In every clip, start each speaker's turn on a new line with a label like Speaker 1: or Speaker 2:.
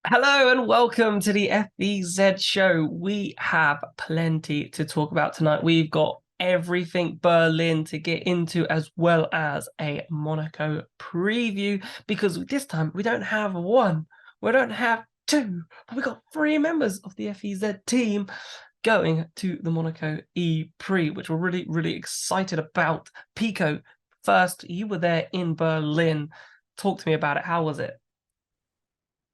Speaker 1: Hello and welcome to the FEZ show. We have plenty to talk about tonight. We've got everything Berlin to get into, as well as a Monaco preview, because this time we don't have one, we don't have two, but we've got three members of the FEZ team going to the Monaco E-Prix, which we're really, really excited about. Pico, first, you were there in Berlin. Talk to me about it. How was it?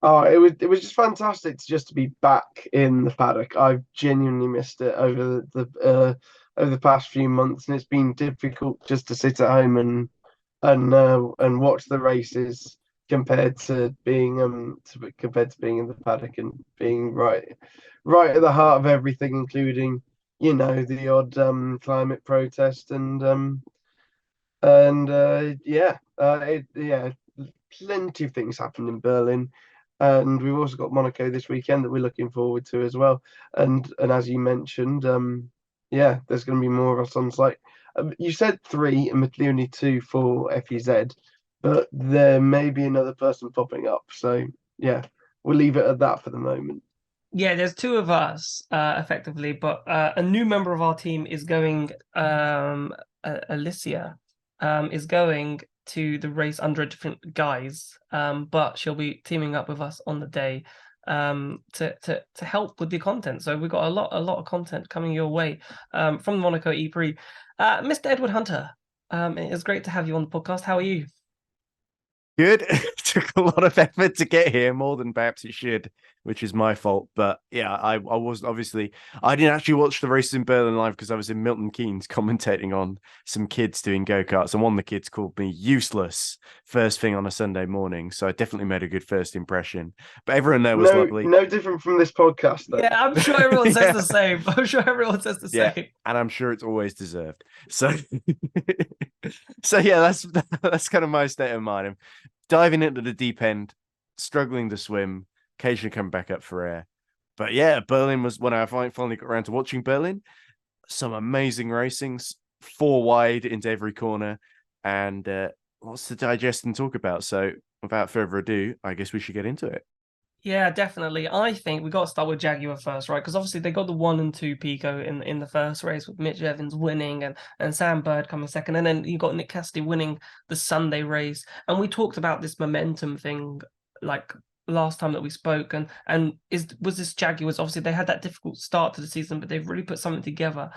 Speaker 2: Oh, it was just fantastic to be back in the paddock. I've genuinely missed it over the past few months, and it's been difficult just to sit at home and watch the races compared to being in the paddock and being right at the heart of everything, including the odd climate protest and yeah, plenty of things happened in Berlin. And we've also got Monaco this weekend that we're looking forward to as well. And as you mentioned, yeah, there's going to be more of us on site. You said three, and only two for FEZ, but there may be another person popping up. So yeah, we'll leave it at that for the moment.
Speaker 1: Yeah, there's two of us, effectively, but a new member of our team is going. Alicia, is going to the race under a different guise, but she'll be teaming up with us on the day, to help with the content. So we've got a lot of content coming your way, from the Monaco E-Prix. Mr. Edward Hunter, it is great to have you on the podcast. How are you?
Speaker 3: Good. It took a lot of effort to get here, more than perhaps it should, which is my fault. But yeah, I was obviously I didn't actually watch the races in Berlin live because I was in Milton Keynes commentating on some kids doing go-karts, and one of the kids called me useless first thing on a Sunday morning. So I definitely made a good first impression. But everyone there was
Speaker 2: No,
Speaker 3: lovely.
Speaker 2: no different from this podcast
Speaker 1: Yeah,
Speaker 2: then.
Speaker 1: I'm sure everyone says
Speaker 3: Yeah.
Speaker 1: the same. I'm sure everyone says the
Speaker 3: Yeah,
Speaker 1: same.
Speaker 3: and I'm sure it's always deserved. So, so yeah, that's kind of my state of mind. I'm diving into the deep end, struggling to swim, occasionally coming back up for air. But yeah, Berlin was when I finally got around to watching Berlin. Some amazing racings, four wide into every corner, and lots to digest and talk about. So, without further ado, I guess we should get into it.
Speaker 1: Yeah, definitely. I think we got to start with Jaguar first, right? Because obviously they got the one and two Pico in the first race with Mitch Evans winning and Sam Bird coming second, and then you got Nick Cassidy winning the Sunday race. And we talked about this momentum thing like last time that we spoke, and was this Jaguars? Obviously they had that difficult start to the season, but they've really put something together,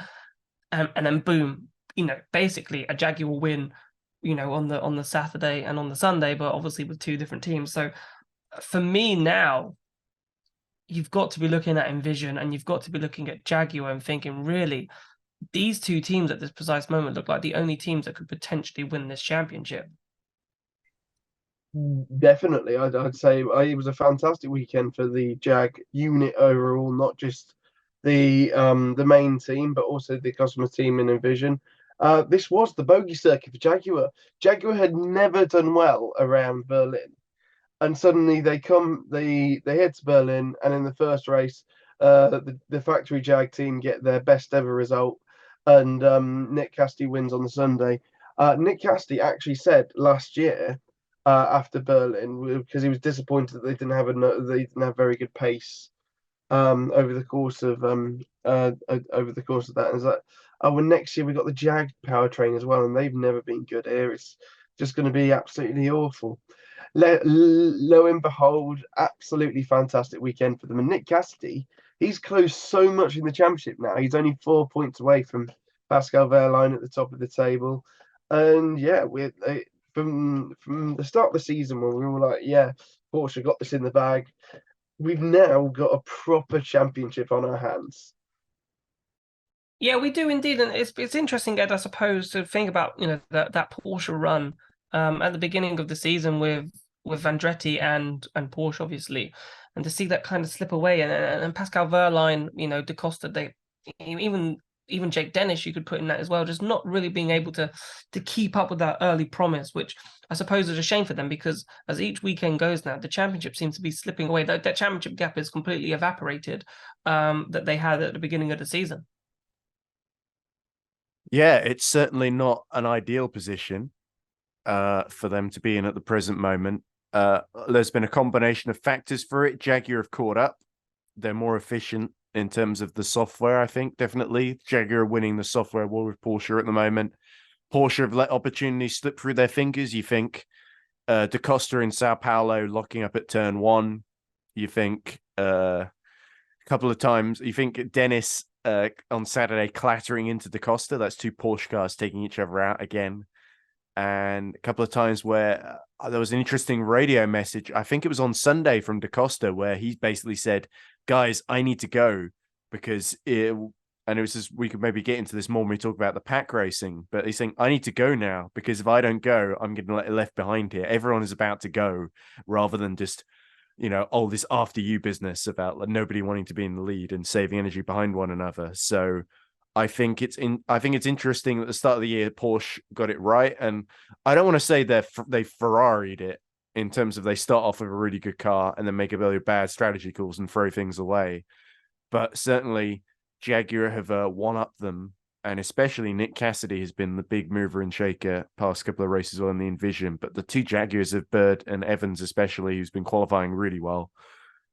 Speaker 1: and then boom, basically a Jaguar win, on the Saturday and on the Sunday, but obviously with two different teams. So for me now, you've got to be looking at Envision and you've got to be looking at Jaguar and thinking, really, these two teams at this precise moment look like the only teams that could potentially win this championship.
Speaker 2: Definitely, I'd say it was a fantastic weekend for the Jag unit overall, not just the main team, but also the customer team in Envision. This was the bogey circuit for Jaguar. Jaguar had never done well around Berlin, and suddenly they head to Berlin, and in the first race, the factory Jag team get their best ever result, and Nick Cassidy wins on the Sunday. Nick Cassidy actually said last year, after Berlin, because he was disappointed that they didn't have very good pace over the course of that. And it's like, oh, well, next year we got the Jag powertrain as well, and they've never been good here. It's just going to be absolutely awful. Lo and behold, absolutely fantastic weekend for them. And Nick Cassidy, he's closed so much in the championship now. He's only 4 points away from Pascal Wehrlein at the top of the table. And yeah, from the start of the season when we were like, yeah, Porsche got this in the bag, we've now got a proper championship on our hands.
Speaker 1: Yeah, we do indeed, and it's interesting, Ed, I suppose, to think about that Porsche run, at the beginning of the season with Andretti and Porsche, obviously, and to see that kind of slip away, and Pascal Wehrlein, Da Costa, they even even Jake Dennis, you could put in that as well, just not really being able to keep up with that early promise, which I suppose is a shame for them, because as each weekend goes now, the championship seems to be slipping away. That championship gap is completely evaporated, that they had at the beginning of the season.
Speaker 3: Yeah, it's certainly not an ideal position for them to be in at the present moment. There's been a combination of factors for it. Jaguar have caught up. They're more efficient in terms of the software, I think, definitely. Jaguar are winning the software war with Porsche at the moment. Porsche have let opportunities slip through their fingers. You think Da Costa in Sao Paulo locking up at turn 1. You think a couple of times. You think Dennis on Saturday clattering into Da Costa. That's 2 Porsche cars taking each other out again. And a couple of times where there was an interesting radio message. I think it was on Sunday from Da Costa where he basically said, guys, I need to go because and it was just, we could maybe get into this more when we talk about the pack racing, but he's saying, I need to go now because if I don't go, I'm getting left behind here. Everyone is about to go rather than just, this after you business about like, nobody wanting to be in the lead and saving energy behind one another. So I think it's interesting that at the start of the year, Porsche got it right. And I don't want to say they Ferrari'd it in terms of they start off with a really good car and then make a really bad strategy calls and throw things away. But certainly Jaguar have one-upped them. And especially Nick Cassidy has been the big mover and shaker past couple of races on the Envision. But the 2 Jaguars of Bird and Evans, especially, who's been qualifying really well,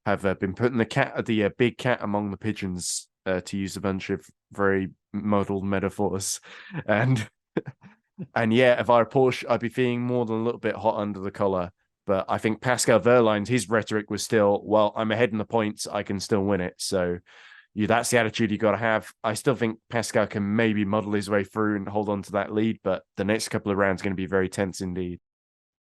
Speaker 3: have been putting the big cat among the pigeons, to use a bunch of very muddled metaphors. And yeah, if I were Porsche, I'd be feeling more than a little bit hot under the collar. But I think Pascal Wehrlein's, his rhetoric was still, well, I'm ahead in the points, I can still win it. So that's the attitude you got to have. I still think Pascal can maybe muddle his way through and hold on to that lead, but the next couple of rounds are going to be very tense indeed.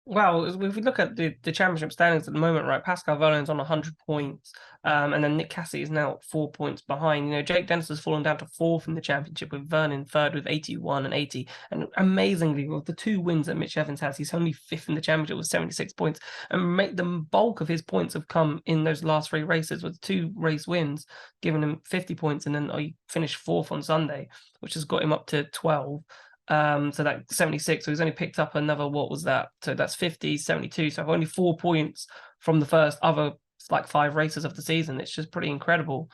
Speaker 1: Well, if we look at the championship standings at the moment, right, Pascal Wehrlein's on 100 points, and then Nick Cassidy is now 4 points behind. Jake Dennis has fallen down to 4th in the championship with Vernon 3rd with 81 and 80. And amazingly, with the 2 wins that Mitch Evans has, he's only 5th in the championship with 76 points. And the bulk of his points have come in those last 3 races with 2 race wins, giving him 50 points. And then he finished 4th on Sunday, which has got him up to 12. So that 76, so he's only picked up another, what was that? So that's 50, 72. So only 4 points from the first other like 5 races of the season. It's just pretty incredible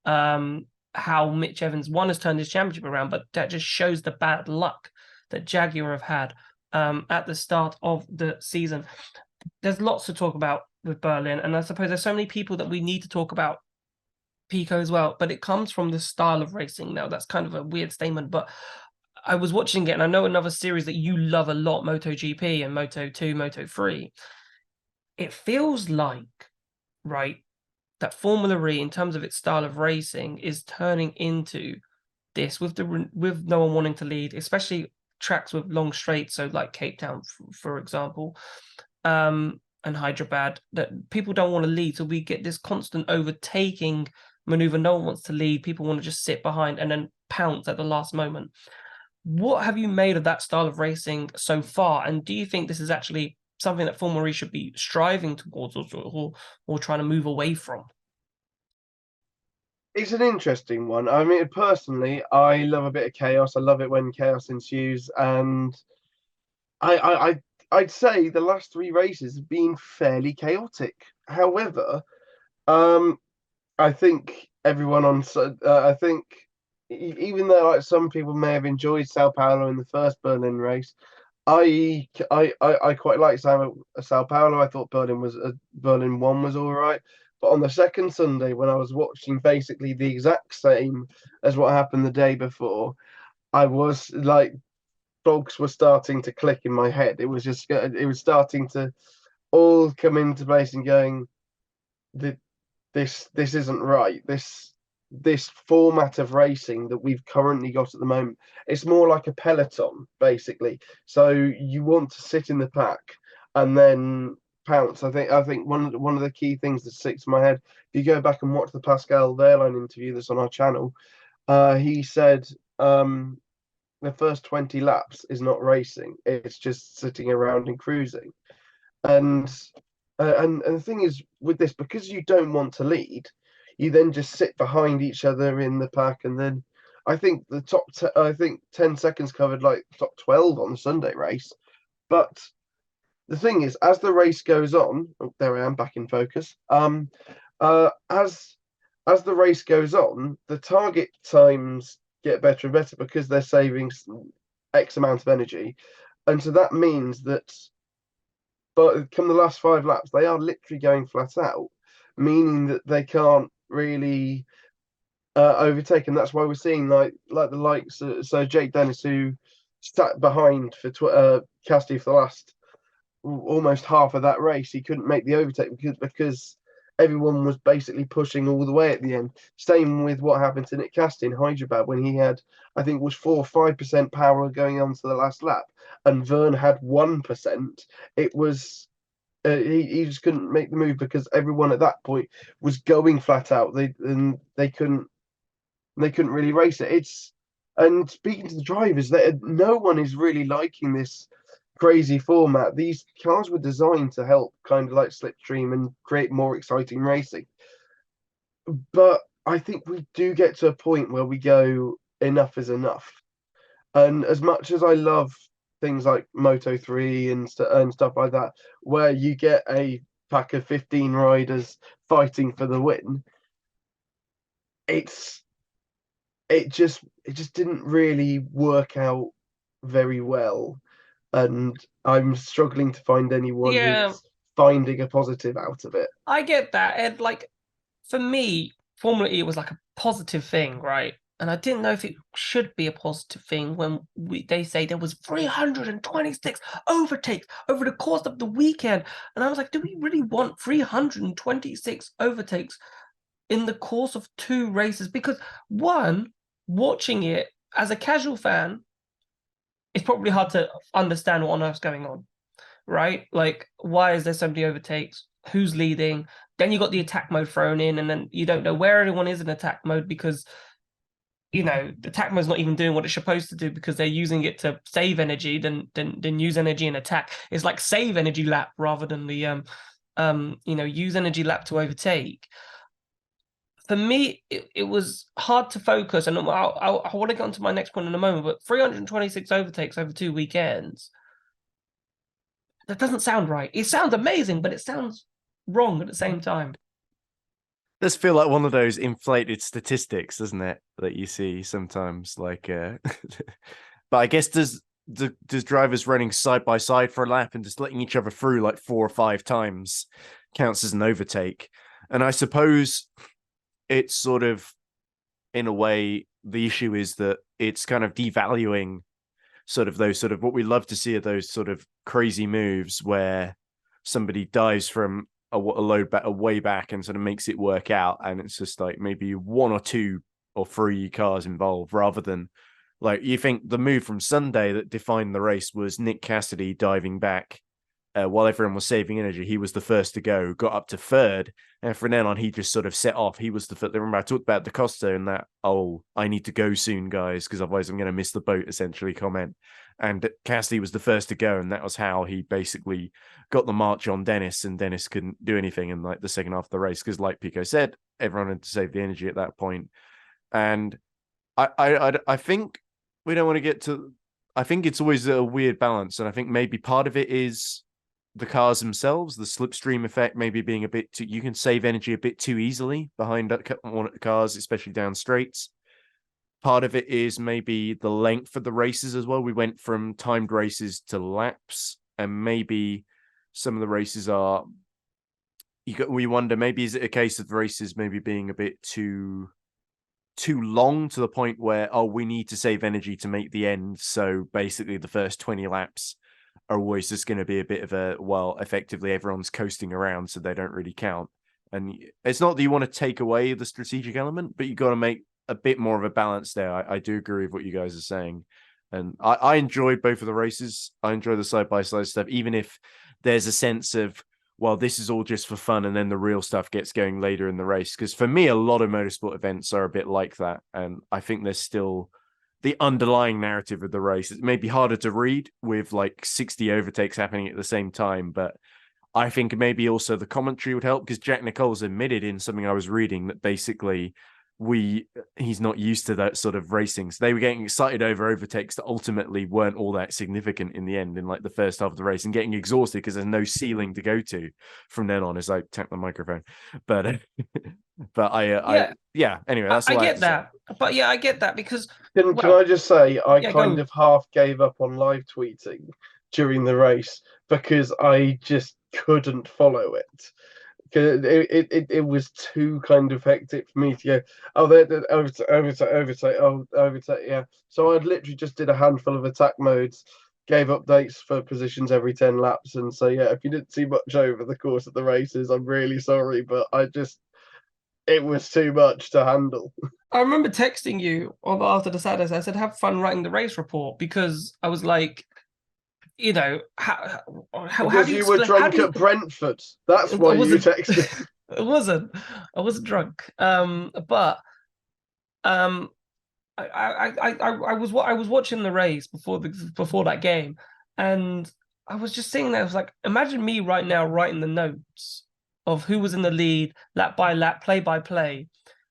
Speaker 1: how Mitch Evans, one, has turned his championship around, but that just shows the bad luck that Jaguar have had at the start of the season. There's lots to talk about with Berlin, and I suppose there's so many people that we need to talk about Pico as well, but it comes from the style of racing. Now, that's kind of a weird statement, but I was watching it, and I know another series that you love a lot, MotoGP and Moto2, Moto3. It feels like, right, that Formula E, in terms of its style of racing, is turning into this with no one wanting to lead, especially tracks with long straights, so like Cape Town, for example, and Hyderabad, that people don't want to lead. So we get this constant overtaking maneuver. No one wants to lead. People want to just sit behind and then pounce at the last moment. What have you made of that style of racing so far? And do you think this is actually something that Formula E should be striving towards or trying to move away from?
Speaker 2: It's an interesting one. I mean, personally, I love a bit of chaos. I love it when chaos ensues. And I'd say the last 3 races have been fairly chaotic. However, I think everyone I think even though like some people may have enjoyed Sao Paulo in the first Berlin race, I quite like Sao Paulo. I thought Berlin 1 was all right, but on the second Sunday when I was watching basically the exact same as what happened the day before, I was like, dogs were starting to click in my head. It was starting to all come into place and going, this isn't right. This format of racing that we've currently got at the moment, it's more like a peloton, basically. So you want to sit in the pack and then pounce. I think one of the key things that sticks in my head, if you go back and watch the Pascal Wehrlein interview that's on our channel, he said the first 20 laps is not racing, it's just sitting around and cruising. And the thing is with this, because you don't want to lead, you then just sit behind each other in the pack, and then I think the I think 10 seconds covered like top 12 on the Sunday race. But the thing is, as the race goes on, oh, there I am back in focus. As the race goes on, the target times get better and better because they're saving X amount of energy, and so that means that but come the last 5 laps, they are literally going flat out, meaning that they can't really overtake, and that's why we're seeing like the likes. So Jake Dennis, who sat behind for Cassidy for the last almost half of that race, he couldn't make the overtake because everyone was basically pushing all the way at the end. Same with what happened to Nick Cassidy in Hyderabad when he had, I think, it was 4 or 5% power going on to the last lap, and Verne had 1%. It was he just couldn't make the move because everyone at that point was going flat out. They couldn't really race it. And speaking to the drivers, no one is really liking this crazy format. These cars were designed to help kind of like slipstream and create more exciting racing. But I think we do get to a point where we go, enough is enough. And as much as I love things like Moto 3 and stuff like that, where you get a pack of 15 riders fighting for the win, it just didn't really work out very well, and I'm struggling to find anyone who's finding a positive out of it.
Speaker 1: I get that, and like for me, Formula E was like a positive thing, right? And I didn't know if it should be a positive thing when they say there was 326 overtakes over the course of the weekend, and I was like, do we really want 326 overtakes in the course of 2 races? Because one, watching it as a casual fan, it's probably hard to understand what on earth's going on, right? Like, why is there so many overtakes? Who's leading? Then you got the attack mode thrown in, and then you don't know where anyone is in attack mode because, you know, the attack mode's not even doing what it's supposed to do because they're using it to save energy than use energy in attack. It's like save energy lap rather than the use energy lap to overtake. For me, it was hard to focus, and I want to get onto my next point in a moment, but 326 overtakes over 2 weekends, that doesn't sound right. It sounds amazing, but it sounds wrong at the same time.
Speaker 3: Does feel like one of those inflated statistics, doesn't it, that you see sometimes? Like, but I guess does drivers running side by side for a lap and just letting each other through like 4 or 5 times counts as an overtake? And I suppose it's sort of, in a way, the issue is that it's kind of devaluing sort of those sort of what we love to see are those sort of crazy moves where somebody dives from a load back, a way back, and sort of makes it work out. And it's just like maybe 1 or 2 or 3 cars involved, rather than like, you think the move from Sunday that defined the race was Nick Cassidy diving back while everyone was saving energy. He was the first to go, got up to 3rd, and from then on he just sort of set off. He was the first. Remember I talked about Da Costa and that, oh, I need to go soon, guys, because otherwise I'm going to miss the boat, essentially comment. And Cassidy was the first to go, and that was how he basically got the march on Dennis, and Dennis couldn't do anything in like the second half of the race because, like Pico said, everyone had to save the energy at that point. And I think we don't want to get to, I think it's always a weird balance, and I think maybe part of it is the cars themselves, the slipstream effect, maybe being a bit too, you can save energy a bit too easily behind cars, especially down straights. Part of it is maybe the length of the races as well. We went from timed races to laps, and maybe some of the races are, we wonder, maybe is it a case of races maybe being a bit too long to the point where, oh, we need to save energy to make the end. So basically the first 20 laps are always just going to be a bit of a, well, effectively everyone's coasting around, so they don't really count. And it's not that you want to take away the strategic element, but you got to make a bit more of a balance there. I do agree with what you guys are saying. And I enjoyed both of the races. I enjoy the side-by-side stuff, even if there's a sense of, well, this is all just for fun, and then the real stuff gets going later in the race. Because for me, a lot of motorsport events are a bit like that. And I think there's still the underlying narrative of the race. It may be harder to read with like 60 overtakes happening at the same time, but I think maybe also the commentary would help, because Jack Nicholls admitted in something I was reading that basically he's not used to that sort of racing. So they were getting excited over overtakes that ultimately weren't all that significant in the end, in like the first half of the race, and getting exhausted because there's no ceiling to go to from then on, as I tap the microphone. But anyway, that's all
Speaker 1: I get that. But yeah, I get that because
Speaker 2: can I just say I kind of half gave up on live tweeting during the race because I just couldn't follow it. Because it was too kind of hectic for me to go, oh, they're overtake, oh, overtake, yeah. So I'd literally just did a handful of attack modes, gave updates for positions every 10 laps. And so, yeah, if you didn't see much over the course of the races, I'm really sorry, but it was too much to handle.
Speaker 1: I remember texting you after the Saturdays. I said, "Have fun writing the race report," because I was like, you know, how
Speaker 2: Because
Speaker 1: do you
Speaker 2: you were
Speaker 1: explain? How
Speaker 2: drunk
Speaker 1: do you?
Speaker 2: at Brentford. That's
Speaker 1: I
Speaker 2: why you
Speaker 1: wasn't.
Speaker 2: texted.
Speaker 1: I wasn't. I wasn't drunk. But um, I was watching the race before that game, and I was just seeing that. I was like, imagine me right now writing the notes of who was in the lead, lap by lap, play by play.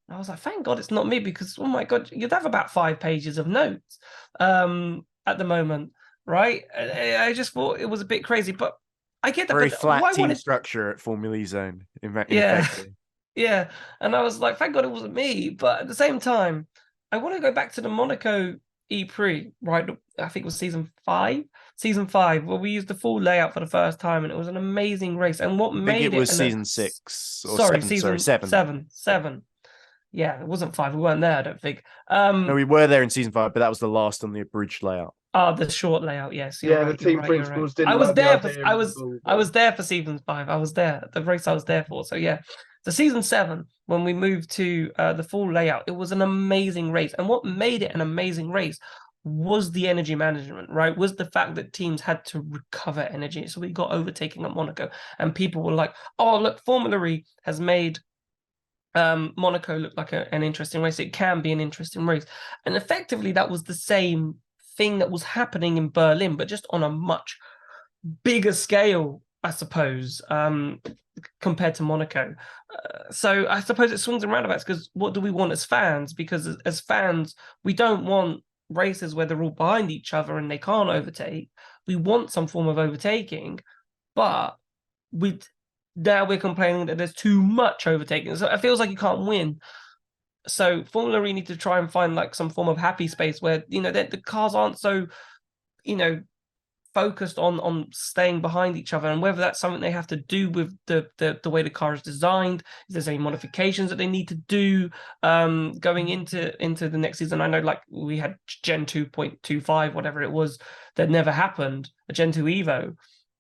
Speaker 1: And I was like, thank God it's not me, because oh my God, you'd have about 5 pages of notes at the moment, right? I just thought it was a bit crazy, but I get that.
Speaker 3: Very
Speaker 1: But what
Speaker 3: flat
Speaker 1: I
Speaker 3: team
Speaker 1: wanted,
Speaker 3: structure at Formula E Zone. In
Speaker 1: yeah,
Speaker 3: effect,
Speaker 1: yeah. And I was like, thank God it wasn't me. But at the same time, I want to go back to the Monaco E-Prix, right? I think it was season 5, where we used the full layout for the first time, and it was an amazing race. And what
Speaker 3: I think it
Speaker 1: made it
Speaker 3: was season 6 or
Speaker 1: sorry,
Speaker 3: 7. Sorry,
Speaker 1: season
Speaker 3: 7.
Speaker 1: seven. Yeah, it wasn't 5. We weren't there, I don't think.
Speaker 3: No, we were there in season 5, but that was the last on the abridged layout.
Speaker 1: Oh, the short layout. Yes, you're
Speaker 2: Yeah, the
Speaker 1: right. You're
Speaker 2: team
Speaker 1: right. You're right.
Speaker 2: principals didn't like the idea of the full
Speaker 1: I was there for season 5. I was there. The race I was there for. So yeah, the season 7, when we moved to the full layout, it was an amazing race. And what made it an amazing race was the energy management, right? Was the fact that teams had to recover energy. So we got overtaking at Monaco, and people were like, "Oh, look, Formula E has made Monaco looked like an interesting race. It can be an interesting race." And effectively, that was the same thing that was happening in Berlin, but just on a much bigger scale, I suppose, compared to Monaco. So I suppose it swings and roundabouts, because what do we want as fans? Because as fans, we don't want races where they're all behind each other and they can't overtake. We want some form of overtaking, but we now we're complaining that there's too much overtaking. So it feels like you can't win. So Formula E need to try and find like some form of happy space where, the cars aren't so, you know, focused on staying behind each other, and whether that's something they have to do with the way the car is designed. If there's any modifications that they need to do going into the next season. I know, like, we had Gen 2.25, whatever it was, that never happened, a Gen 2 Evo.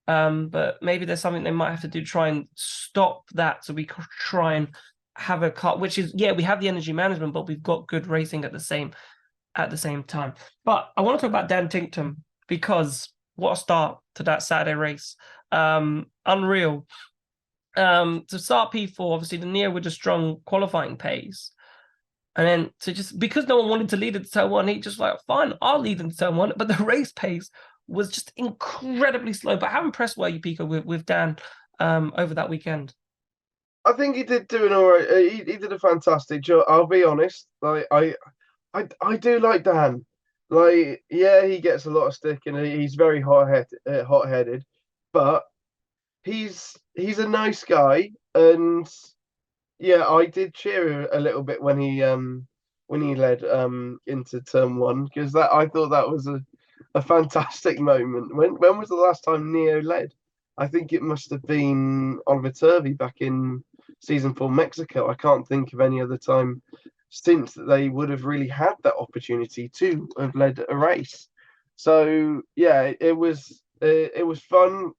Speaker 1: But maybe there's something they might have to do to try and stop that, so we can try and have a car, which is, yeah, we have the energy management, but we've got good racing at the same time. But I want to talk about Dan Ticktum, because what a start to that Saturday race. Unreal. To start P4, obviously the Neo with a strong qualifying pace. And then to just, because no one wanted to lead into turn 1, he just like, fine, I'll lead into turn 1. But the race pace was just incredibly slow. But how impressed were you, Pico, with Dan over that weekend?
Speaker 2: I think he did do an all right. He did a fantastic job. I'll be honest. Like I do like Dan. Like, yeah, he gets a lot of stick and he's very hot-headed, but he's a nice guy. And yeah, I did cheer a little bit when he led into turn 1, because that I thought that was a fantastic moment. When was the last time Neo led? I think it must have been Oliver Turvey back in season 4 Mexico. I can't think of any other time since that they would have really had that opportunity to have led a race. So yeah, it was fun,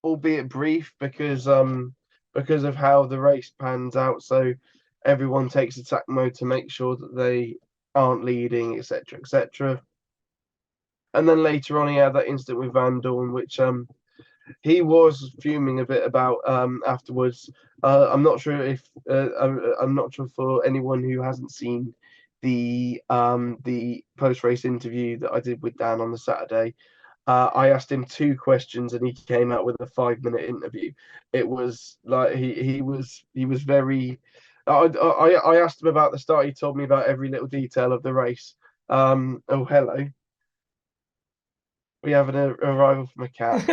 Speaker 2: albeit brief, because of how the race pans out. So everyone takes attack mode to make sure that they aren't leading, etc., etc. And then later on, he had that incident with Vandoorne, which he was fuming a bit about afterwards. I'm not sure if I'm not sure for anyone who hasn't seen the post race interview that I did with Dan on the Saturday. I asked him 2 questions and he came out with a 5-minute interview. It was like he was very. I asked him about the start. He told me about every little detail of the race. Oh, hello. We have an arrival from a cat.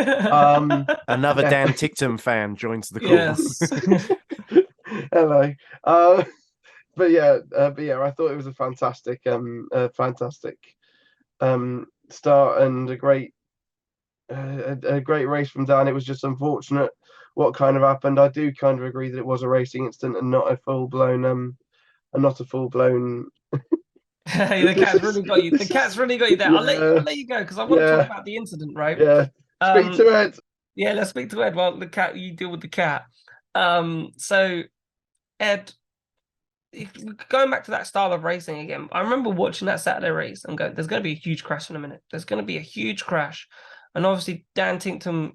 Speaker 3: Another
Speaker 2: yeah.
Speaker 3: Dan Ticktum fan joins the call.
Speaker 1: Yes.
Speaker 2: Hello. But yeah, I thought it was a fantastic start and a great a great race from Dan. It was just unfortunate what kind of happened. I do kind of agree that it was a racing incident and not a full blown
Speaker 1: The cat's
Speaker 2: this is
Speaker 1: really got you. The
Speaker 2: this
Speaker 1: cat's
Speaker 2: is
Speaker 1: really got you there.
Speaker 2: yeah,
Speaker 1: I'll let you go because I want to talk
Speaker 2: yeah,
Speaker 1: about the incident, right?
Speaker 2: yeah. Speak
Speaker 1: Um,
Speaker 2: to Ed.
Speaker 1: yeah, let's speak to Ed while the cat you deal with the cat. So Ed, going back to that style of racing again, I remember watching that Saturday race and going, "There's going to be a huge crash in a minute. There's going to be a huge crash," and obviously Dan Ticktum,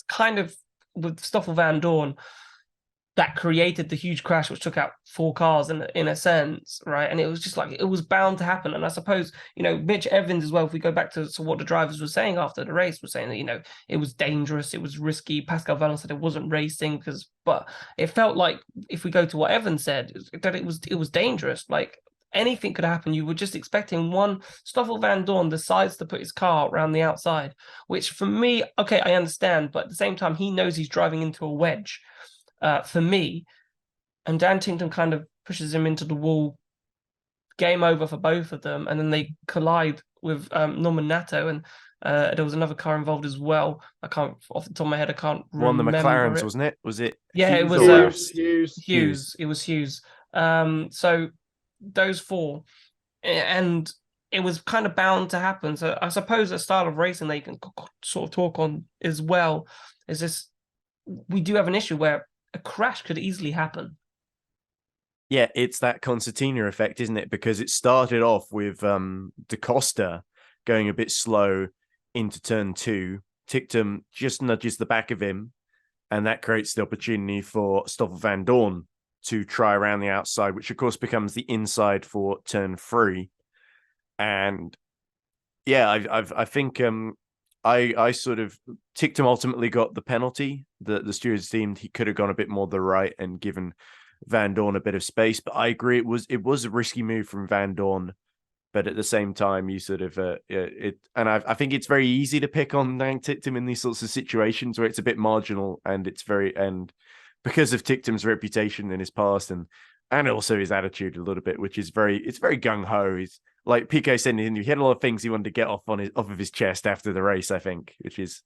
Speaker 1: kind of with Stoffel Vandoorne, that created the huge crash which took out 4 cars in a sense, right? And it was just like it was bound to happen. And I suppose, Mitch Evans as well, if we go back to what the drivers were saying after the race, was saying that, it was dangerous, it was risky. Pascal Vallon said it wasn't racing but it felt like, if we go to what Evans said, that it was dangerous. Like anything could happen. You were just expecting one. Stoffel Vandoorne decides to put his car around the outside, which for me, okay, I understand, but at the same time, he knows he's driving into a wedge. For me, and Dan Ticktum kind of pushes him into the wall. Game over for both of them, and then they collide with Norman Nato, and there was another car involved as well. I can't, off the top of my head, I can't
Speaker 3: One of the
Speaker 1: remember
Speaker 3: McLarens,
Speaker 1: it.
Speaker 3: wasn't it? Was it?
Speaker 1: Yeah, it
Speaker 3: Hughes
Speaker 1: was
Speaker 3: or
Speaker 2: Hughes.
Speaker 1: Hughes. It was Hughes. So those four, and it was kind of bound to happen. So I suppose a style of racing that you can sort of talk on as well is this: we do have an issue where a crash could easily happen.
Speaker 3: Yeah, it's that concertina effect, isn't it? Because it started off with Da Costa going a bit slow into turn 2. Ticktum just nudges the back of him, and that creates the opportunity for Stoffel Vandoorne to try around the outside, which of course becomes the inside for turn 3. And yeah, I think I sort of Ticktum ultimately got the penalty. The stewards deemed he could have gone a bit more to the right and given Vandoorne a bit of space. But I agree, it was a risky move from Vandoorne. But at the same time, you sort of and I think it's very easy to pick on Ticktum in these sorts of situations where it's a bit marginal, and and because of Ticktum's reputation in his past and also his attitude a little bit, which is very gung ho. He's like Pico said, he had a lot of things he wanted to get off of his chest after the race, I think, which is,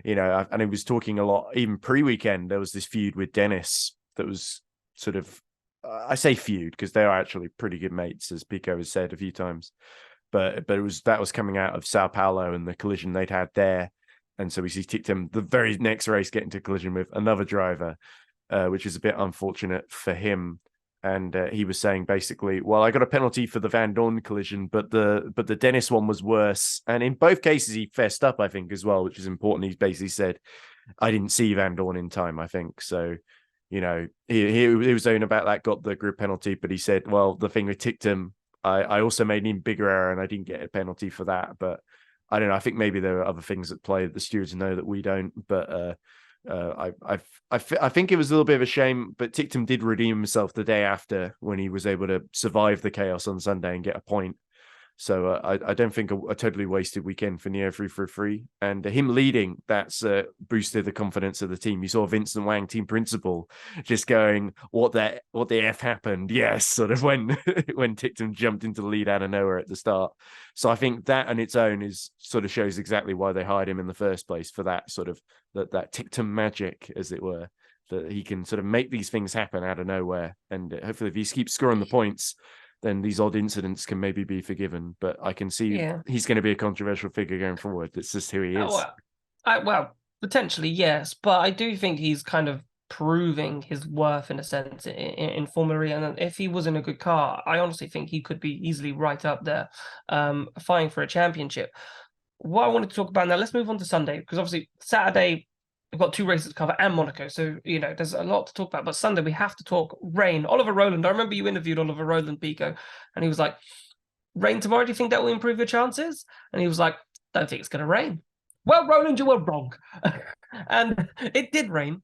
Speaker 3: and he was talking a lot even pre-weekend. There was this feud with Dennis that was sort of, I say feud because they are actually pretty good mates, as Pico has said a few times, but that was coming out of Sao Paulo and the collision they'd had there. And so we see Ticktum the very next race get into collision with another driver, which is a bit unfortunate for him. And he was saying basically, well, I got a penalty for the Vandoorne collision, but the Dennis one was worse. And in both cases, he fessed up, I think, as well, which is important. He basically said, I didn't see Vandoorne in time, I think. So, he was saying about that, got the group penalty, but he said, well, the thing with Ticktum, I also made an even bigger error and I didn't get a penalty for that. But I don't know. I think maybe there are other things at play that the stewards know that we don't. But I think it was a little bit of a shame, but Ticktum did redeem himself the day after when he was able to survive the chaos on Sunday and get a point. So I don't think a totally wasted weekend for Neo 333. And him leading, that's boosted the confidence of the team. You saw Vincent Wang, team principal, just going, what the F happened? Yes, sort of when Ticktum jumped into the lead out of nowhere at the start. So I think that on its own is sort of shows exactly why they hired him in the first place, for that sort of that Ticktum magic, as it were, that he can sort of make these things happen out of nowhere. And hopefully if he keeps scoring the points, then these odd incidents can maybe be forgiven. But I can see he's going to be a controversial figure going forward. That's just who he is.
Speaker 1: Well, potentially, yes. But I do think he's kind of proving his worth in a sense in Formula E. And if he was in a good car, I honestly think he could be easily right up there, fighting for a championship. What I wanted to talk about now, let's move on to Sunday, because obviously Saturday, we've got 2 races to cover and Monaco. So, there's a lot to talk about. But Sunday, we have to talk rain. Oliver Rowland, I remember you interviewed Oliver Rowland, Pico, and he was like, rain tomorrow, do you think that will improve your chances? And he was like, don't think it's going to rain. Well, Rowland, you were wrong. And it did rain.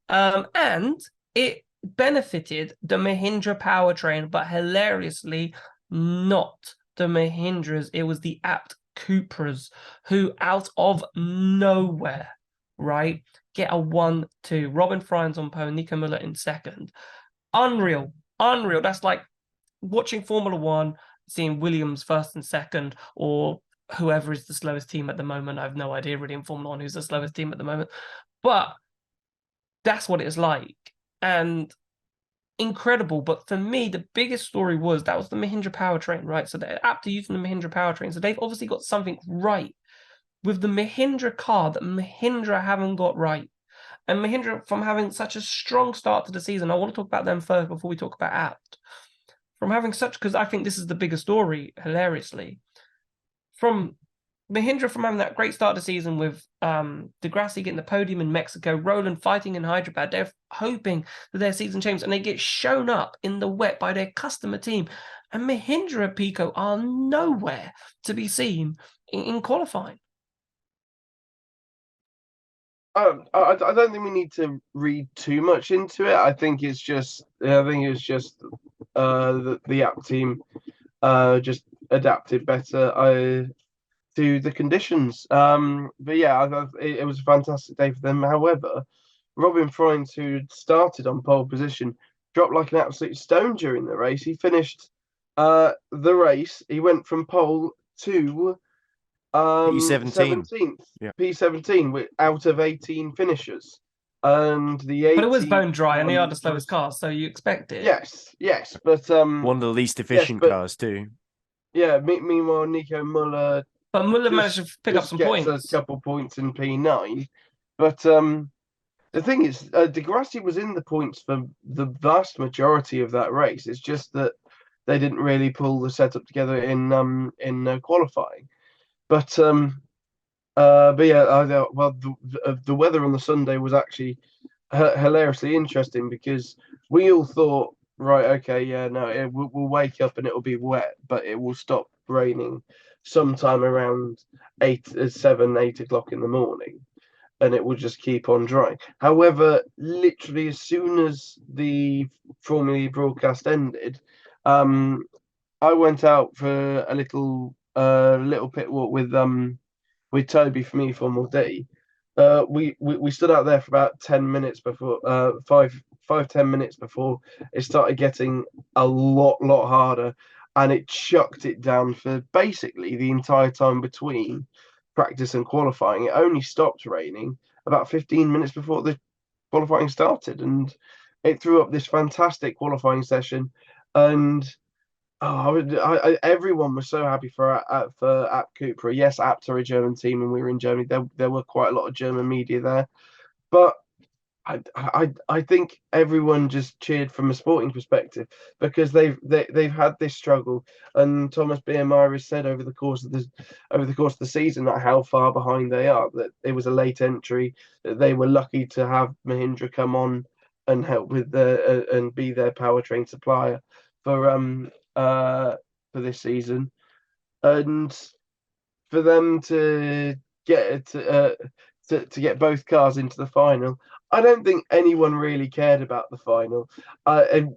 Speaker 1: And it benefited the Mahindra powertrain, but hilariously not the Mahindras. It was the apt Cupras who, out of nowhere, right, get a 1-2. Robin Fryns on pole, Nico Müller in second. Unreal. That's like watching Formula One, seeing Williams first and second, or whoever is the slowest team at the moment. I have no idea really in Formula 1 who's the slowest team at the moment. But that's what it's like. And incredible. But for me, the biggest story was the Mahindra powertrain, right? So they're apt to using the Mahindra powertrain. So they've obviously got something right with the Mahindra car that Mahindra haven't got right. And Mahindra, from having such a strong start to the season, I want to talk about them first before we talk about Apt. From having such, because I think this is the bigger story, hilariously. From Mahindra, from having that great start of the season with Degrassi getting the podium in Mexico, Roland fighting in Hyderabad, they're hoping that their season changes, and they get shown up in the wet by their customer team. And Mahindra and Pico are nowhere to be seen in qualifying.
Speaker 2: I don't think we need to read too much into it. I think it's just the app team just adapted better to the conditions. But yeah, it was a fantastic day for them. However, Robin Freins, who started on pole position, dropped like an absolute stone during the race. He finished the race. He went from pole to
Speaker 3: P17.
Speaker 2: 17th,
Speaker 3: Yeah.
Speaker 2: P17 out of 18 finishers, and the 18th.
Speaker 1: But it was bone dry, and they are the slowest cars, so you expect it.
Speaker 2: Yes, but
Speaker 3: one of the least efficient cars too.
Speaker 2: Yeah. Meanwhile, Nico Muller.
Speaker 1: But Muller managed to pick up some points.
Speaker 2: A couple points in P9, but the thing is, Degrassi was in the points for the vast majority of that race. It's just that they didn't really pull the setup together in qualifying. But yeah, well, the weather on the Sunday was actually hilariously interesting, because we all thought, right, okay, yeah, no, we'll wake up and it'll be wet, but it will stop raining sometime around 7, 8 o'clock in the morning, and it will just keep on drying. However, literally as soon as the Formula E broadcast ended, I went out for a little pit walk with Toby from E4MD. We stood out there for about 10 minutes before 5-10 minutes before it started getting a lot harder, and it chucked it down for basically the entire time between practice and qualifying. It only stopped raining about 15 minutes before the qualifying started, and it threw up this fantastic qualifying session. And everyone was so happy for Apt Cupra. Yes, Apt are a German team, and we were in Germany. There were quite a lot of German media there, but I think everyone just cheered from a sporting perspective, because they've had this struggle, and Thomas Biermeier has said over the course of the season that how far behind they are. That it was a late entry. That they were lucky to have Mahindra come on and help with and be their powertrain supplier for this season, and for them to get both cars into the final. I don't think anyone really cared about the final. And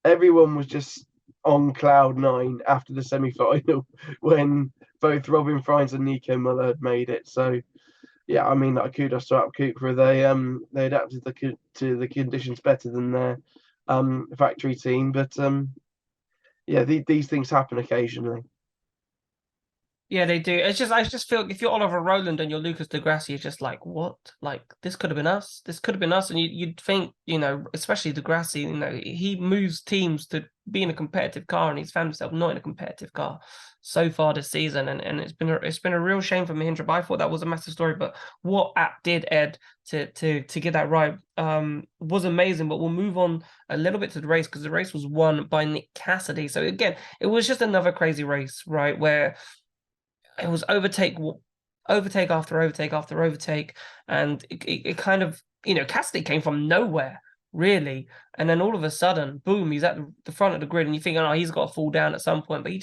Speaker 2: everyone was just on cloud 9 after the semi-final when both Robin Freins and Nico Muller had made it. So yeah, I mean, like, kudos to Apt Cupra. They adapted to the conditions better than their factory team, but yeah, these things happen occasionally.
Speaker 1: Yeah, they do. I just feel if you're Oliver Rowland and you're Lucas Degrassi, you're just like, what? Like, this could have been us. This could have been us. And you'd think, especially Degrassi, he moves teams to be in a competitive car, and he's found himself not in a competitive car so far this season. And it's been a real shame for Mahindra. But I thought that was a massive story. But what Apt did, Ed, to get that right, was amazing. But we'll move on a little bit to the race, because the race was won by Nick Cassidy. So again, it was just another crazy race, right, where it was overtake after overtake after overtake, and it kind of, Cassidy came from nowhere, really, and then all of a sudden, boom, he's at the front of the grid, and you think, oh, he's got to fall down at some point, but he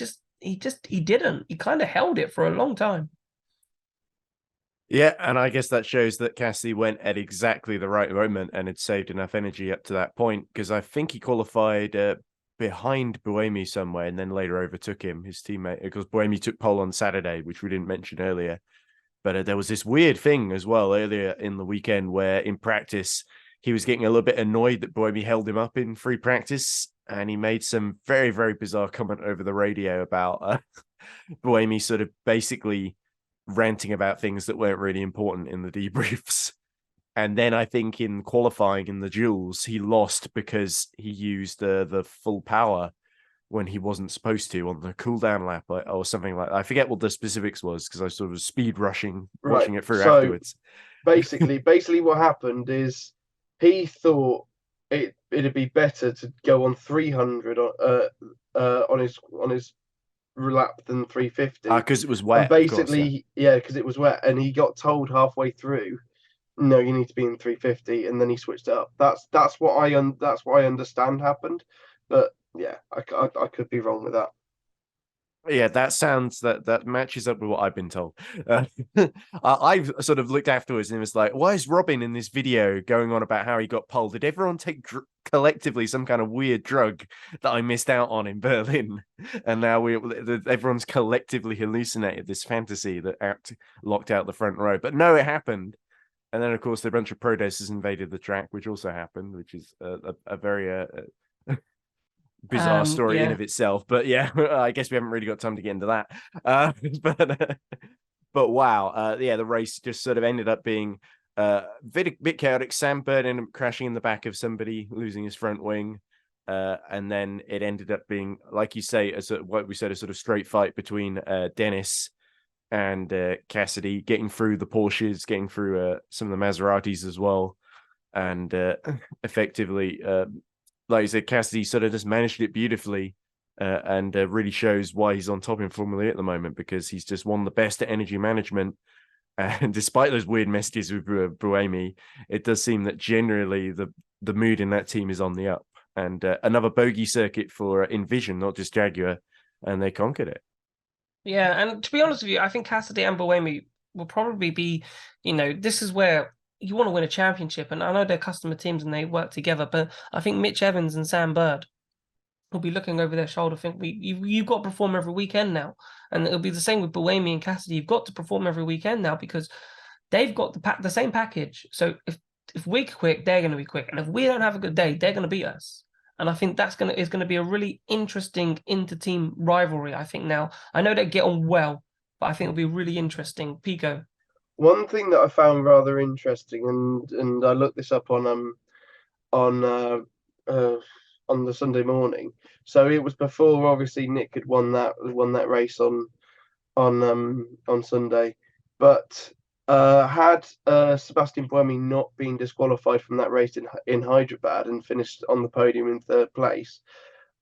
Speaker 1: didn't. He kind of held it for a long time.
Speaker 3: Yeah, and I guess that shows that Cassidy went at exactly the right moment and had saved enough energy up to that point, because I think he qualified behind Buemi somewhere, and then later overtook him, his teammate, because Buemi took pole on Saturday, which we didn't mention earlier. But there was this weird thing as well earlier in the weekend where in practice he was getting a little bit annoyed that Buemi held him up in free practice, and he made some very, very bizarre comment over the radio about Buemi sort of basically ranting about things that weren't really important in the debriefs. And then I think in qualifying in the duels, he lost because he used the full power when he wasn't supposed to on the cooldown lap or something like that. I forget what the specifics was because I sort of speed rushing watching it through afterwards.
Speaker 2: Basically what happened is he thought it'd be better to go on 300 on his lap than 350
Speaker 3: because it was wet.
Speaker 2: And basically, because it was wet, and he got told halfway through, no, you need to be in 350, and then he switched it up. That's what I understand happened, but yeah, I could be wrong with that.
Speaker 3: Yeah, that matches up with what I've been told. I've sort of looked afterwards and it was like, why is Robin in this video going on about how he got pulled? Did everyone take collectively some kind of weird drug that I missed out on in Berlin? And now everyone's collectively hallucinated this fantasy that locked out the front row. But no, it happened. And then, of course, a bunch of protesters invaded the track, which also happened, which is a very bizarre story in of itself. But yeah, I guess we haven't really got time to get into that. But wow, the race just sort of ended up being a bit chaotic. Sam Bird ended up crashing in the back of somebody, losing his front wing. And then it ended up being, like you say, what we said, a sort of straight fight between Dennis and Cassidy, getting through the Porsches, getting through some of the Maseratis as well. And effectively, like you said, Cassidy sort of just managed it beautifully and really shows why he's on top in Formula E at the moment, because he's just one of the best at energy management. And despite those weird messages with Buemi, it does seem that generally the mood in that team is on the up. And another bogey circuit for Envision, not just Jaguar, and they conquered it.
Speaker 1: Yeah, and to be honest with you, I think Cassidy and Buemi will probably be, this is where you want to win a championship, and I know they're customer teams and they work together, but I think Mitch Evans and Sam Bird will be looking over their shoulder, think you've got to perform every weekend now, and it'll be the same with Buemi and Cassidy. You've got to perform every weekend now because they've got the same package. So if we're quick, they're going to be quick, and if we don't have a good day, they're going to beat us. And I think is going to be a really interesting inter-team rivalry. I think now I know they get on well, but I think it'll be really interesting. Pico.
Speaker 2: One thing that I found rather interesting, and I looked this up on the Sunday morning. So it was before obviously Nick had won that race on Sunday, but had Sebastian Buemi not been disqualified from that race in Hyderabad and finished on the podium in third place,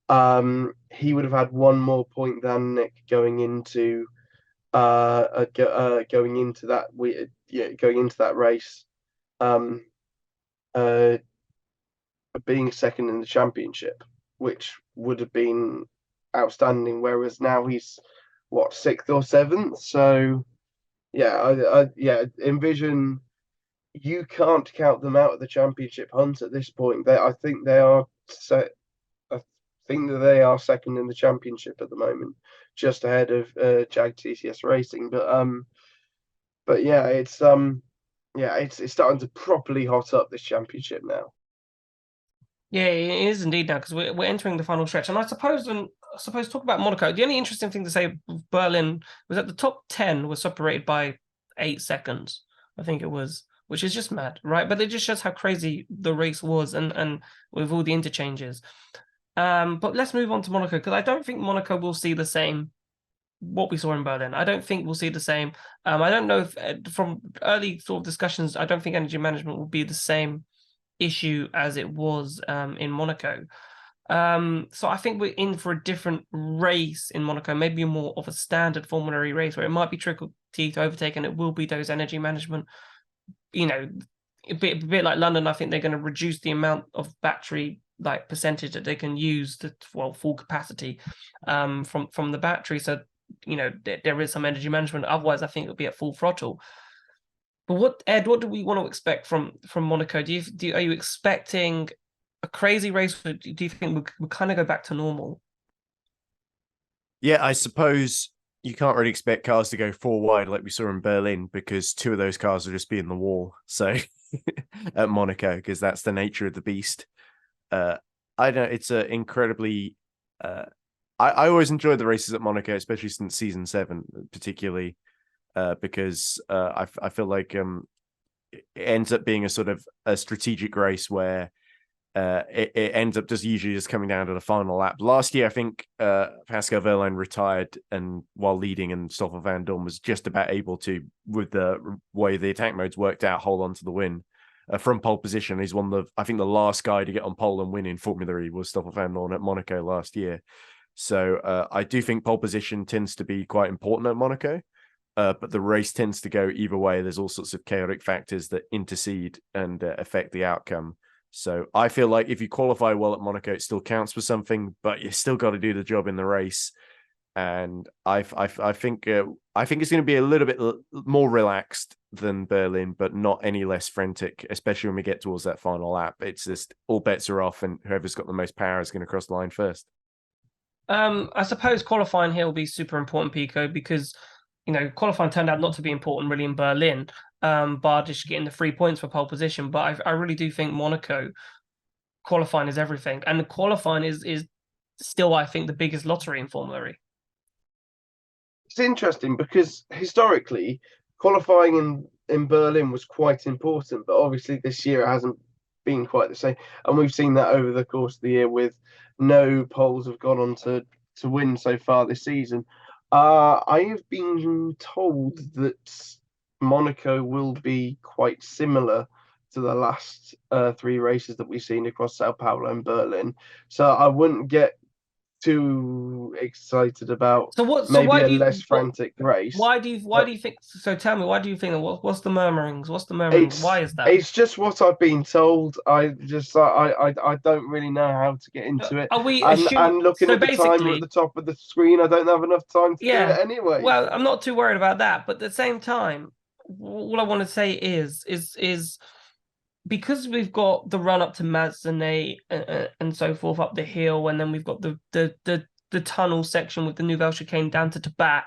Speaker 2: he would have had one more point than Nick going into that race, being second in the championship, which would have been outstanding. Whereas now he's sixth or seventh. So I Envision, you can't count them out of the championship hunt at this point. I think they are second in the championship at the moment, just ahead of Jag TCS Racing. But yeah, it's starting to properly hot up this championship now.
Speaker 1: Yeah, it is indeed now because we're entering the final stretch, and I suppose talk about Monaco. The only interesting thing to say, Berlin was that the top 10 was separated by 8 seconds. I think it was, which is just mad, right? But it just shows how crazy the race was, and with all the interchanges. But let's move on to Monaco, because I don't think Monaco will see the same what we saw in Berlin. I don't think we'll see the same. I don't know if from early sort of discussions, I don't think energy management will be the same issue as it was in Monaco. So I think we're in for a different race in Monaco, maybe more of a standard Formula E race where it might be trickle T to overtake, and it will be those energy management. A bit like London. I think they're going to reduce the amount of battery percentage that they can use to full capacity from the battery. So there is some energy management. Otherwise, I think it'll be at full throttle. But what do we want to expect from Monaco? Are you expecting a crazy race, or do you think we'll kind of go back to normal?
Speaker 3: Yeah, I suppose you can't really expect cars to go 4 wide like we saw in Berlin, because 2 of those cars will just be in the wall. So at Monaco, because that's the nature of the beast. I know it's a incredibly. I always enjoyed the races at Monaco, especially since season 7, particularly because I feel like it ends up being a sort of a strategic race where it ends up just usually just coming down to the final lap. Last year, I think Pascal Wehrlein retired and while leading, and Stoffel Vandoorne was just about able to, with the way the attack modes worked out, hold on to the win. From pole position, he's one of I think the last guy to get on pole and win in Formula E was Stoffel Vandoorne at Monaco last year. So I do think pole position tends to be quite important at Monaco, but the race tends to go either way. There's all sorts of chaotic factors that intercede and affect the outcome. So I feel like if you qualify well at Monaco, it still counts for something, but you still got to do the job in the race. And I think it's going to be a little bit more relaxed than Berlin, but not any less frantic, especially when we get towards that final lap. It's just all bets are off, and whoever's got the most power is going to cross the line first.
Speaker 1: I suppose qualifying here will be super important, Pico, because qualifying turned out not to be important really in Berlin, bar just getting the 3 points for pole position. But I really do think Monaco qualifying is everything, and the qualifying is still, I think, the biggest lottery in Formula E.
Speaker 2: It's interesting because historically, qualifying in Berlin was quite important, but obviously this year it hasn't been quite the same. And we've seen that over the course of the year with no poles have gone on to win so far this season. I have been told that Monaco will be quite similar to the last 3 races that we've seen across Sao Paulo and Berlin. So I wouldn't get too excited about maybe a less frantic race.
Speaker 1: Why do you think so? Tell me, why do you think what's the murmurings? What's the murmurings? Why is that?
Speaker 2: It's just what I've been told. I don't really know how to get into it.
Speaker 1: Are we
Speaker 2: and looking
Speaker 1: so
Speaker 2: at the timer at the top of the screen, I don't have enough time to do it anyway.
Speaker 1: Well, I'm not too worried about that, but at the same time, all I want to say is because we've got the run up to Mazeney and so forth up the hill, and then we've got the tunnel section with the Nouvelle Chicane down to Tabac.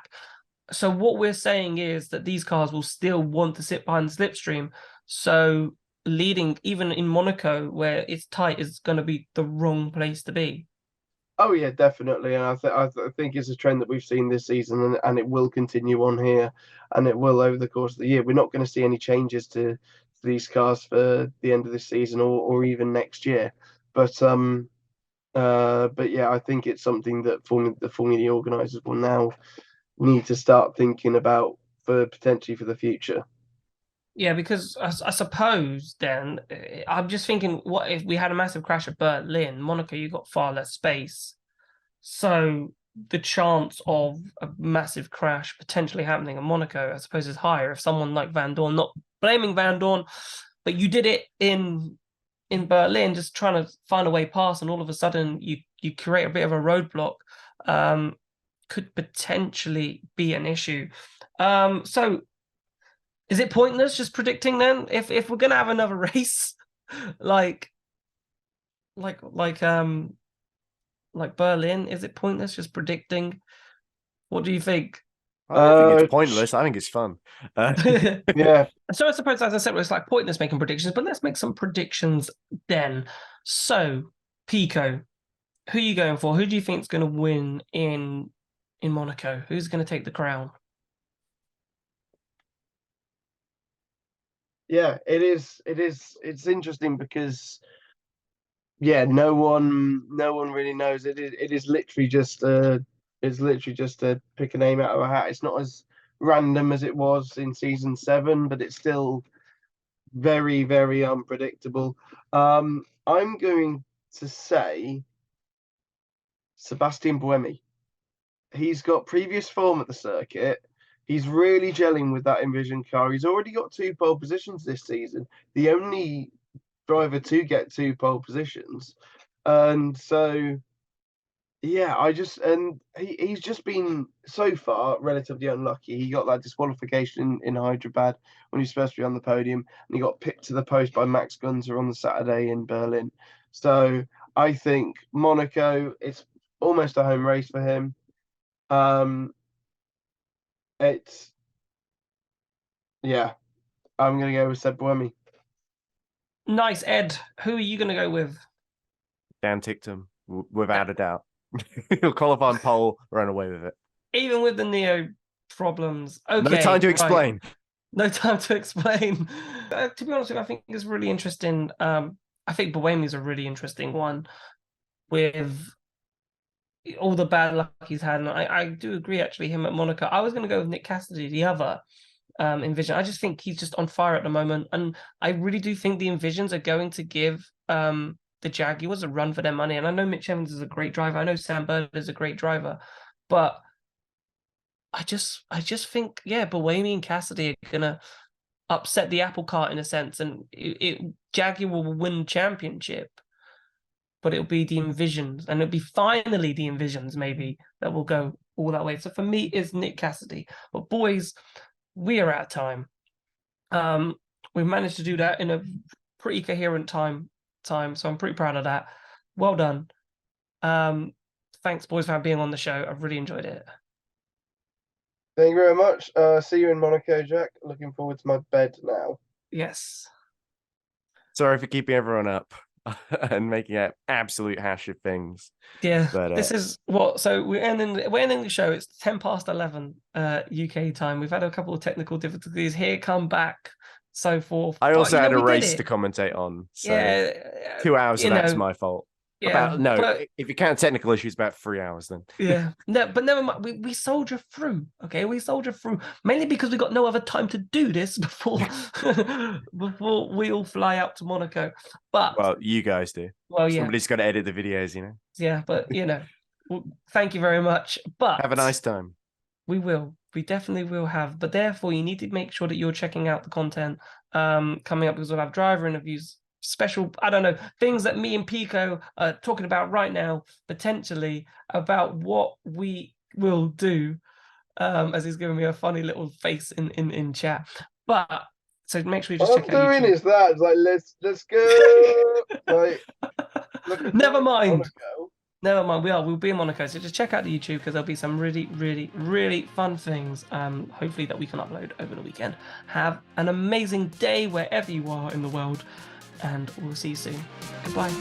Speaker 1: So what we're saying is that these cars will still want to sit behind the slipstream. So leading, even in Monaco, where it's tight, is going to be the wrong place to be.
Speaker 2: Oh yeah, definitely, and I think it's a trend that we've seen this season, and it will continue on here, and it will over the course of the year. We're not going to see any changes to these cars for the end of this season or even next year, but yeah, I think it's something that the Formula organisers will now need to start thinking about potentially for the future.
Speaker 1: Yeah, because I suppose then I'm just thinking, what if we had a massive crash at Berlin? Monaco, you got far less space, so the chance of a massive crash potentially happening in Monaco, I suppose, is higher if someone like Vandoorne, not blaming Vandoorne, but you did it in Berlin, just trying to find a way past, and all of a sudden you create a bit of a roadblock, could potentially be an issue. So is it pointless just predicting then? If we're gonna have another race, like Berlin, is it pointless just predicting? What do you think?
Speaker 3: I don't think it's pointless. I think it's fun.
Speaker 2: Yeah.
Speaker 1: So I suppose, as I said, it's like pointless making predictions, but let's make some predictions then. So, Pico, who are you going for? Who do you think is going to win in Monaco? Who's going to take the crown?
Speaker 2: Yeah, it is. It's interesting because, yeah, no one really knows. It is literally just pick a name out of a hat. It's not as random as it was in season 7, but it's still very, very unpredictable. I'm going to say Sebastian Buemi. He's got previous form at the circuit. He's really gelling with that Envision car. He's already got 2 pole positions this season. The only driver to get 2 pole positions. And so, yeah, he's just been so far relatively unlucky. He got that disqualification in Hyderabad when he was supposed to be on the podium, and he got picked to the post by Max Gunzer on the Saturday in Berlin. So I think Monaco, it's almost a home race for him. Yeah, I'm gonna go with Seb Buemi.
Speaker 1: Nice, Ed. Who are you going to go with?
Speaker 3: Dan Ticktum, without a doubt. He'll qualify on pole, run away with it.
Speaker 1: Even with the Neo problems. Okay,
Speaker 3: No time to
Speaker 1: right.
Speaker 3: explain.
Speaker 1: No time to explain. To be honest with you, I think it's really interesting. I think Buemi is a really interesting one with all the bad luck he's had. And I do agree, actually, him at Monaco. I was going to go with Nick Cassidy, the other Envision. I just think he's just on fire at the moment. And I really do think the Envisions are going to give the Jaguars a run for their money. And I know Mitch Evans is a great driver. I know Sam Bird is a great driver. But I just think, yeah, Buemi and Cassidy are going to upset the apple cart in a sense. And Jaguar will win championship. But it'll be the Envisions, and it'll be finally the Envisions maybe that will go all that way. So for me, it's Nick Cassidy. But boys, we are out of time. We've managed to do that in a pretty coherent time. So I'm pretty proud of that. Well done. Thanks, boys, for being on the show. I've really enjoyed it.
Speaker 2: Thank you very much. See you in Monaco, Jack. Looking forward to my bed now.
Speaker 1: Yes.
Speaker 3: Sorry for keeping everyone up and making an absolute hash of things.
Speaker 1: Yeah,
Speaker 3: but,
Speaker 1: this is what. So we're ending the show. It's 11:10 UK time. We've had a couple of technical difficulties here. Come back, so forth.
Speaker 3: I also had a
Speaker 1: we did
Speaker 3: race
Speaker 1: it.
Speaker 3: to commentate on. So
Speaker 1: Yeah,
Speaker 3: 2 hours of that's my fault.
Speaker 1: Yeah,
Speaker 3: if you count technical issues, about 3 hours then.
Speaker 1: Yeah, no, but never mind. We soldier through. Okay, we soldier through mainly because we got no other time to do this before before we all fly out to Monaco. But
Speaker 3: well, you guys do.
Speaker 1: Well, yeah,
Speaker 3: somebody's got to edit the videos, you know.
Speaker 1: Yeah, but thank you very much. But
Speaker 3: have a nice time.
Speaker 1: We will. We definitely will have. But therefore, you need to make sure that you're checking out the content coming up, because we'll have driver interviews. Special, I don't know, things that me and Pico are talking about right now, potentially about what we will do, as he's giving me a funny little face in chat. But so make sure you just check out
Speaker 2: What I'm doing
Speaker 1: YouTube.
Speaker 2: is that it's like let's go. Like,
Speaker 1: Never mind. We'll be in Monaco, so just check out the YouTube, because there'll be some really, really, really fun things, hopefully, that we can upload over the weekend. Have an amazing day wherever you are in the world, and we'll see you soon. Goodbye.